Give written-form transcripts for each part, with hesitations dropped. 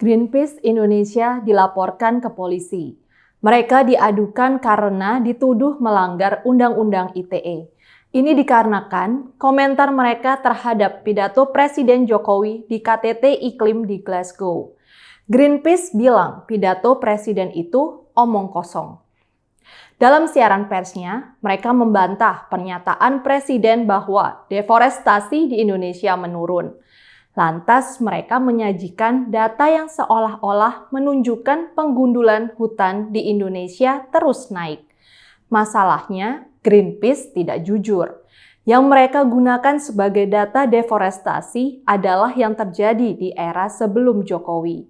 Greenpeace Indonesia dilaporkan ke polisi. Mereka diadukan karena dituduh melanggar Undang-Undang ITE. Ini dikarenakan komentar mereka terhadap pidato Presiden Jokowi di KTT Iklim di Glasgow. Greenpeace bilang pidato Presiden itu omong kosong. Dalam siaran persnya, mereka membantah pernyataan Presiden bahwa deforestasi di Indonesia menurun. Lantas mereka menyajikan data yang seolah-olah menunjukkan penggundulan hutan di Indonesia terus naik. Masalahnya, Greenpeace tidak jujur. Yang mereka gunakan sebagai data deforestasi adalah yang terjadi di era sebelum Jokowi.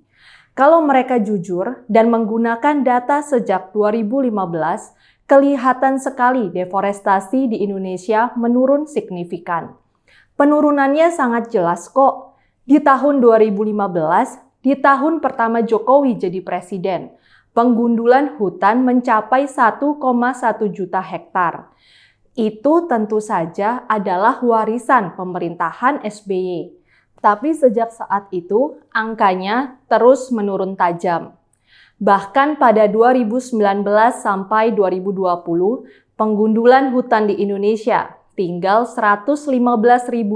Kalau mereka jujur dan menggunakan data sejak 2015, kelihatan sekali deforestasi di Indonesia menurun signifikan. Penurunannya sangat jelas kok. Di tahun 2015, di tahun pertama Jokowi jadi presiden, penggundulan hutan mencapai 1,1 juta hektar. Itu tentu saja adalah warisan pemerintahan SBY. Tapi sejak saat itu, angkanya terus menurun tajam. Bahkan pada 2019 sampai 2020, penggundulan hutan di Indonesia tinggal 115.000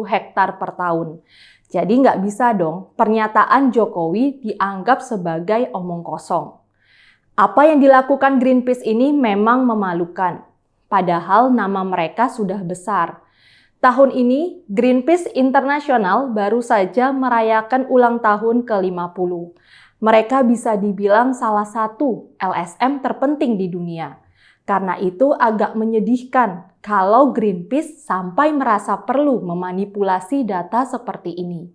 hektar per tahun. Jadi nggak bisa dong pernyataan Jokowi dianggap sebagai omong kosong. Apa yang dilakukan Greenpeace ini memang memalukan. Padahal nama mereka sudah besar. Tahun ini, Greenpeace Internasional baru saja merayakan ulang tahun ke-50. Mereka bisa dibilang salah satu LSM terpenting di dunia. Karena itu agak menyedihkan kalau Greenpeace sampai merasa perlu memanipulasi data seperti ini.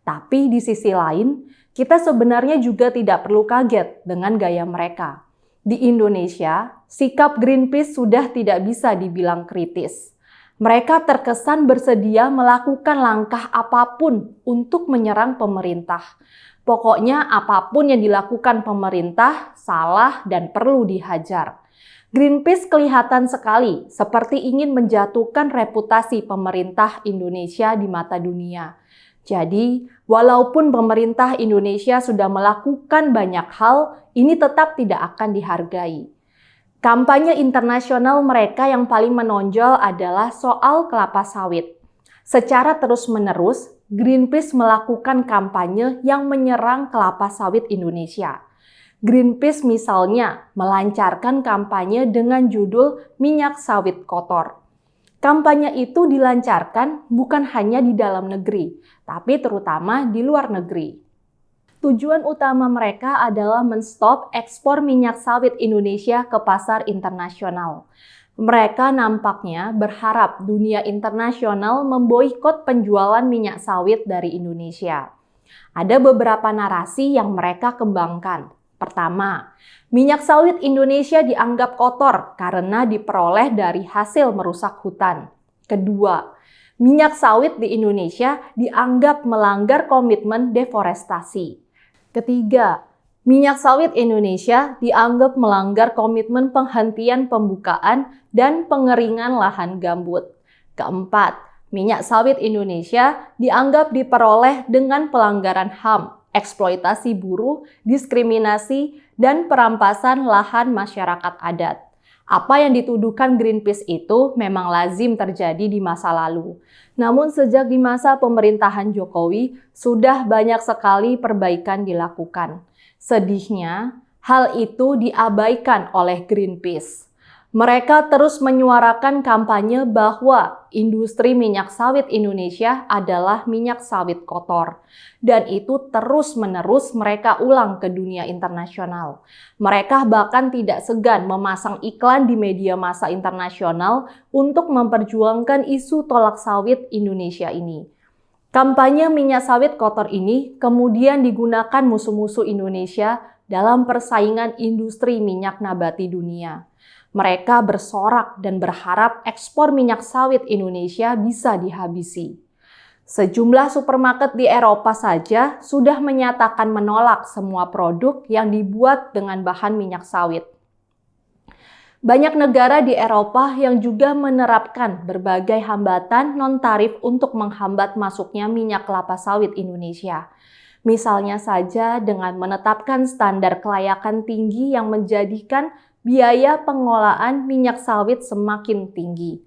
Tapi di sisi lain, kita sebenarnya juga tidak perlu kaget dengan gaya mereka. Di Indonesia, sikap Greenpeace sudah tidak bisa dibilang kritis. Mereka terkesan bersedia melakukan langkah apapun untuk menyerang pemerintah. Pokoknya apapun yang dilakukan pemerintah salah dan perlu dihajar. Greenpeace kelihatan sekali seperti ingin menjatuhkan reputasi pemerintah Indonesia di mata dunia. Jadi, walaupun pemerintah Indonesia sudah melakukan banyak hal, ini tetap tidak akan dihargai. Kampanye internasional mereka yang paling menonjol adalah soal kelapa sawit. Secara terus-menerus, Greenpeace melakukan kampanye yang menyerang kelapa sawit Indonesia. Greenpeace misalnya melancarkan kampanye dengan judul minyak sawit kotor. Kampanye itu dilancarkan bukan hanya di dalam negeri, tapi terutama di luar negeri. Tujuan utama mereka adalah menstop ekspor minyak sawit Indonesia ke pasar internasional. Mereka nampaknya berharap dunia internasional memboikot penjualan minyak sawit dari Indonesia. Ada beberapa narasi yang mereka kembangkan. Pertama, minyak sawit Indonesia dianggap kotor karena diperoleh dari hasil merusak hutan. Kedua, minyak sawit di Indonesia dianggap melanggar komitmen deforestasi. Ketiga, minyak sawit Indonesia dianggap melanggar komitmen penghentian pembukaan dan pengeringan lahan gambut. Keempat, minyak sawit Indonesia dianggap diperoleh dengan pelanggaran HAM, eksploitasi buruh, diskriminasi, dan perampasan lahan masyarakat adat. Apa yang dituduhkan Greenpeace itu memang lazim terjadi di masa lalu. Namun sejak di masa pemerintahan Jokowi, sudah banyak sekali perbaikan dilakukan. Sedihnya, hal itu diabaikan oleh Greenpeace. Mereka terus menyuarakan kampanye bahwa industri minyak sawit Indonesia adalah minyak sawit kotor. Dan itu terus-menerus mereka ulang ke dunia internasional. Mereka bahkan tidak segan memasang iklan di media massa internasional untuk memperjuangkan isu tolak sawit Indonesia ini. Kampanye minyak sawit kotor ini kemudian digunakan musuh-musuh Indonesia dalam persaingan industri minyak nabati dunia. Mereka bersorak dan berharap ekspor minyak sawit Indonesia bisa dihabisi. Sejumlah supermarket di Eropa saja sudah menyatakan menolak semua produk yang dibuat dengan bahan minyak sawit. Banyak negara di Eropa yang juga menerapkan berbagai hambatan non-tarif untuk menghambat masuknya minyak kelapa sawit Indonesia. Misalnya saja dengan menetapkan standar kelayakan tinggi yang menjadikan biaya pengelolaan minyak sawit semakin tinggi.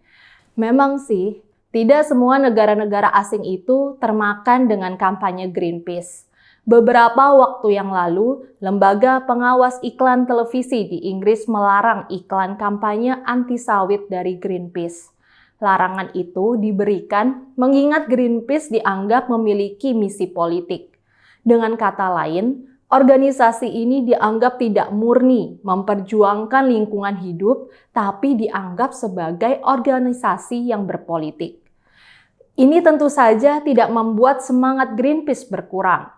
Memang sih, tidak semua negara-negara asing itu termakan dengan kampanye Greenpeace. Beberapa waktu yang lalu, Lembaga Pengawas Iklan Televisi di Inggris melarang iklan kampanye anti sawit dari Greenpeace. Larangan itu diberikan mengingat Greenpeace dianggap memiliki misi politik. Dengan kata lain, organisasi ini dianggap tidak murni memperjuangkan lingkungan hidup, tapi dianggap sebagai organisasi yang berpolitik. Ini tentu saja tidak membuat semangat Greenpeace berkurang.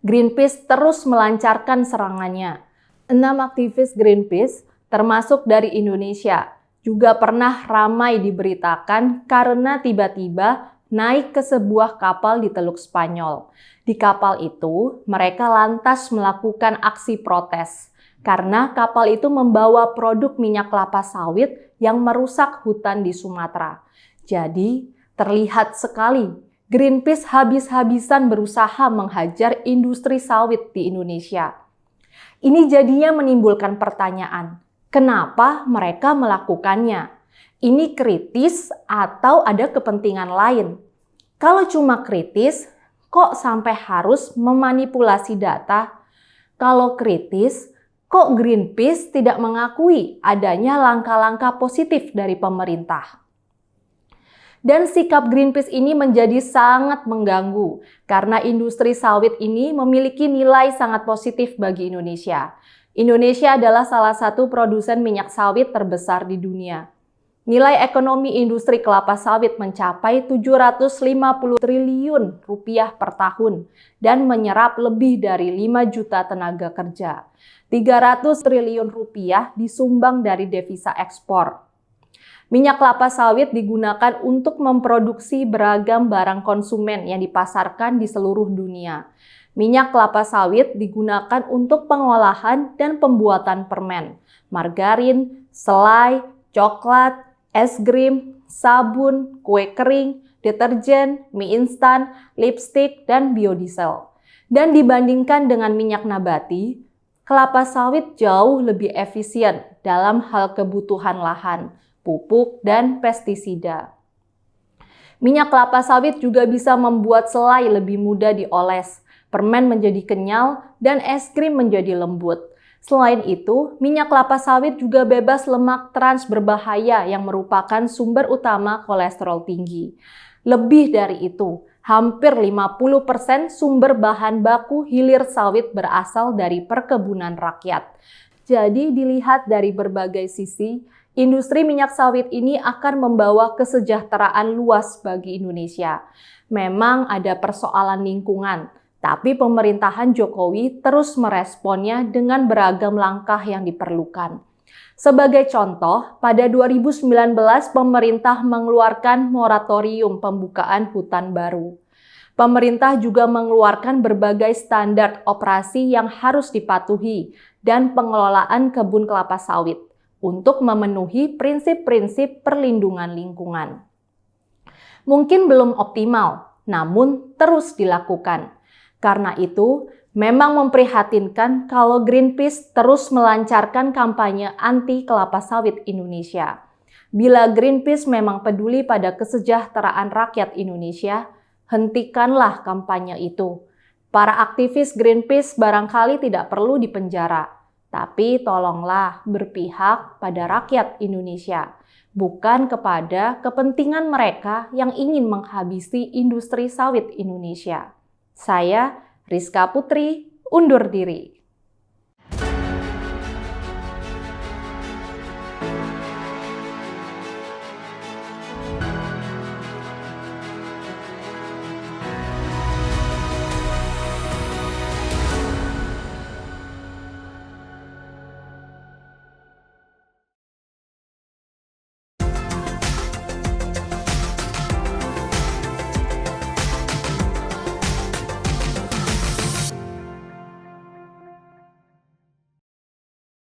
Greenpeace terus melancarkan serangannya. 6 aktivis Greenpeace, termasuk dari Indonesia, juga pernah ramai diberitakan karena tiba-tiba naik ke sebuah kapal di Teluk Spanyol. Di kapal itu, mereka lantas melakukan aksi protes karena kapal itu membawa produk minyak kelapa sawit yang merusak hutan di Sumatera. Jadi, terlihat sekali Greenpeace habis-habisan berusaha menghajar industri sawit di Indonesia. Ini jadinya menimbulkan pertanyaan, kenapa mereka melakukannya? Ini kritis atau ada kepentingan lain? Kalau cuma kritis, kok sampai harus memanipulasi data? Kalau kritis, kok Greenpeace tidak mengakui adanya langkah-langkah positif dari pemerintah? Dan sikap Greenpeace ini menjadi sangat mengganggu karena industri sawit ini memiliki nilai sangat positif bagi Indonesia. Indonesia adalah salah satu produsen minyak sawit terbesar di dunia. Nilai ekonomi industri kelapa sawit mencapai 750 triliun rupiah per tahun dan menyerap lebih dari 5 juta tenaga kerja. 300 triliun rupiah disumbang dari devisa ekspor. Minyak kelapa sawit digunakan untuk memproduksi beragam barang konsumen yang dipasarkan di seluruh dunia. Minyak kelapa sawit digunakan untuk pengolahan dan pembuatan permen, margarin, selai, coklat, es krim, sabun, kue kering, deterjen, mie instan, lipstik, dan biodiesel. Dan dibandingkan dengan minyak nabati, kelapa sawit jauh lebih efisien dalam hal kebutuhan lahan, pupuk, dan pestisida. Minyak kelapa sawit juga bisa membuat selai lebih mudah dioles, permen menjadi kenyal, dan es krim menjadi lembut. Selain itu, minyak kelapa sawit juga bebas lemak trans berbahaya yang merupakan sumber utama kolesterol tinggi. Lebih dari itu, hampir 50% sumber bahan baku hilir sawit berasal dari perkebunan rakyat. Jadi dilihat dari berbagai sisi, industri minyak sawit ini akan membawa kesejahteraan luas bagi Indonesia. Memang ada persoalan lingkungan, tapi pemerintahan Jokowi terus meresponnya dengan beragam langkah yang diperlukan. Sebagai contoh, pada 2019 pemerintah mengeluarkan moratorium pembukaan hutan baru. Pemerintah juga mengeluarkan berbagai standar operasi yang harus dipatuhi dan pengelolaan kebun kelapa sawit untuk memenuhi prinsip-prinsip perlindungan lingkungan. Mungkin belum optimal, namun terus dilakukan. Karena itu, memang memprihatinkan kalau Greenpeace terus melancarkan kampanye anti kelapa sawit Indonesia. Bila Greenpeace memang peduli pada kesejahteraan rakyat Indonesia, hentikanlah kampanye itu. Para aktivis Greenpeace barangkali tidak perlu dipenjara. Tapi tolonglah berpihak pada rakyat Indonesia, bukan kepada kepentingan mereka yang ingin menghabisi industri sawit Indonesia. Saya, Rizka Putri, undur diri.